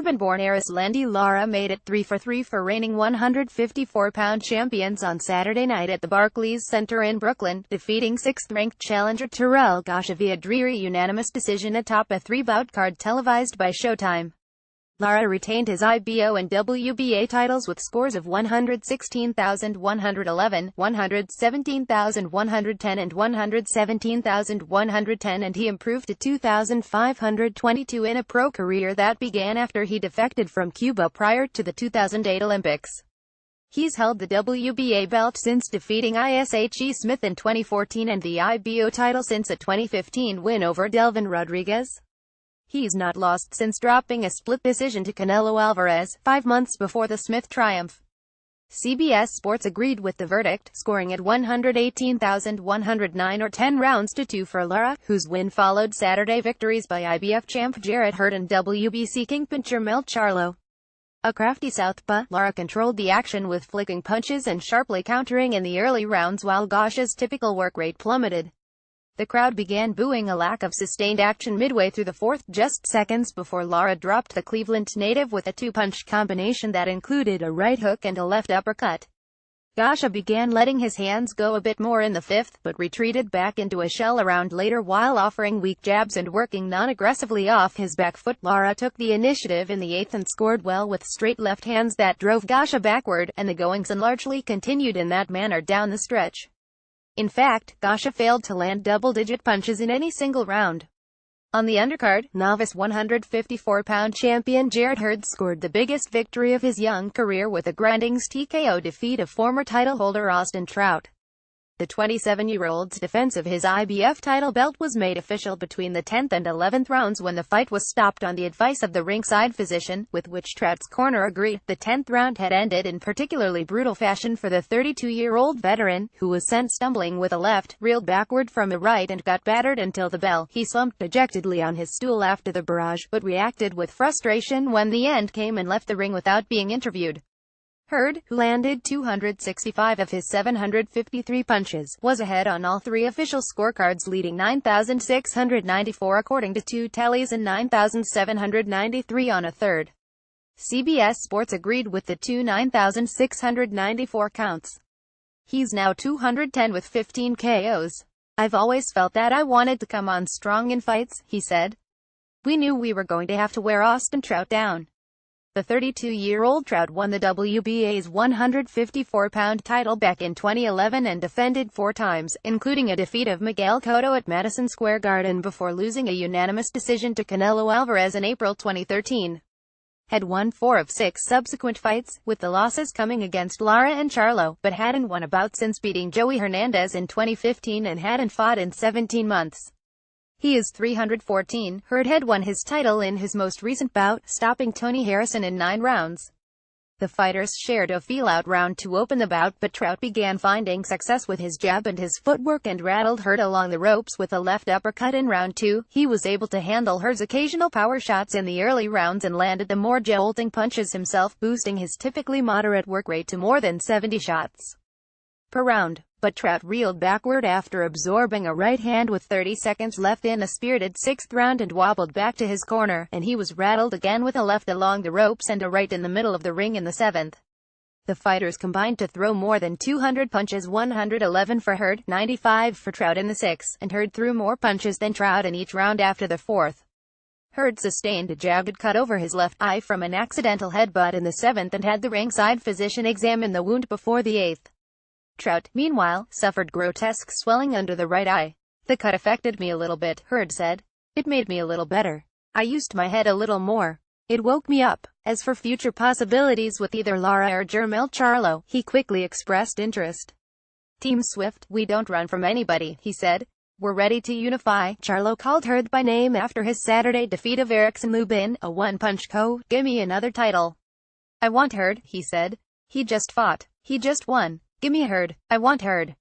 Cubanborn Erislandy Lara made it 3-for-3 for reigning 154-pound champions on Saturday night at the Barclays Center in Brooklyn, defeating 6th-ranked challenger Terrell gausha via dreary unanimous decision atop a three-bout card televised by Showtime. Lara retained his IBO and WBA titles with scores of 116,111, 117,110 and 117,110, and he improved to 2,522 in a pro career that began after he defected from Cuba prior to the 2008 Olympics. He's held the WBA belt since defeating Ishe Smith in 2014 and the IBO title since a 2015 win over Delvin Rodriguez. He's not lost since dropping a split decision to Canelo Alvarez, 5 months before the Smith triumph. CBS Sports agreed with the verdict, scoring at 118,109 or 10 rounds to 2 for Lara, whose win followed Saturday victories by IBF champ Jarrett Hurd and WBC kingpin Jermell Charlo. A crafty southpaw, Lara controlled the action with flicking punches and sharply countering in the early rounds while gausha's typical work rate plummeted. The crowd began booing a lack of sustained action midway through the fourth, just seconds before Lara dropped the Cleveland native with a two-punch combination that included a right hook and a left uppercut. Gausha began letting his hands go a bit more in the fifth, but retreated back into a shell a round later while offering weak jabs and working non-aggressively off his back foot. Lara took the initiative in the eighth and scored well with straight left hands that drove gausha backward, and the goings-on largely continued in that manner down the stretch. In fact, gausha failed to land double-digit punches in any single round. On the undercard, novice 154-pound champion Jarrett Hurd scored the biggest victory of his young career with a grinding TKO defeat of former title holder Austin Trout. The 27-year-old's defense of his IBF title belt was made official between the 10th and 11th rounds when the fight was stopped on the advice of the ringside physician, with which Trout's corner agreed. The 10th round had ended in particularly brutal fashion for the 32-year-old veteran, who was sent stumbling with a left, reeled backward from the right and got battered until the bell. He slumped dejectedly on his stool after the barrage, but reacted with frustration when the end came and left the ring without being interviewed. Hurd, who landed 265 of his 753 punches, was ahead on all three official scorecards, leading 9,694 according to two tallies and 9,793 on a third. CBS Sports agreed with the two 9,694 counts. He's now 210 with 15 KOs. "I've always felt that I wanted to come on strong in fights," he said. "We knew we were going to have to wear Austin Trout down." The 32-year-old Trout won the WBA's 154-pound title back in 2011 and defended 4 times, including a defeat of Miguel Cotto at Madison Square Garden before losing a unanimous decision to Canelo Alvarez in April 2013. Had won 4 of 6 subsequent fights, with the losses coming against Lara and Charlo, but hadn't won a bout since beating Joey Hernandez in 2015 and hadn't fought in 17 months. He is 314. Hurd had won his title in his most recent bout, stopping Tony Harrison in 9 rounds. The fighters shared a feel-out round to open the bout, but Trout began finding success with his jab and his footwork and rattled Hurd along the ropes with a left uppercut in round 2. He was able to handle Hurd's occasional power shots in the early rounds and landed the more jolting punches himself, boosting his typically moderate work rate to more than 70 shots per round. But Trout reeled backward after absorbing a right hand with 30 seconds left in a spirited 6th round and wobbled back to his corner, and he was rattled again with a left along the ropes and a right in the middle of the ring in the 7th. The fighters combined to throw more than 200 punches, 111 for Hurd, 95 for Trout in the 6th, and Hurd threw more punches than Trout in each round after the 4th. Hurd sustained a jagged cut over his left eye from an accidental headbutt in the 7th and had the ringside physician examine the wound before the 8th. Trout, meanwhile, suffered grotesque swelling under the right eye. "The cut affected me a little bit," Hurd said. "It made me a little better. I used my head a little more. It woke me up." As for future possibilities with either Lara or Jermell Charlo, he quickly expressed interest. "Team Swift, we don't run from anybody," he said. "We're ready to unify." Charlo called Hurd by name after his Saturday defeat of Erickson Lubin, a one-punch KO. "Gimme another title. I want Hurd," he said. "He just fought. He just won. Gimme Hurd. I want Hurd."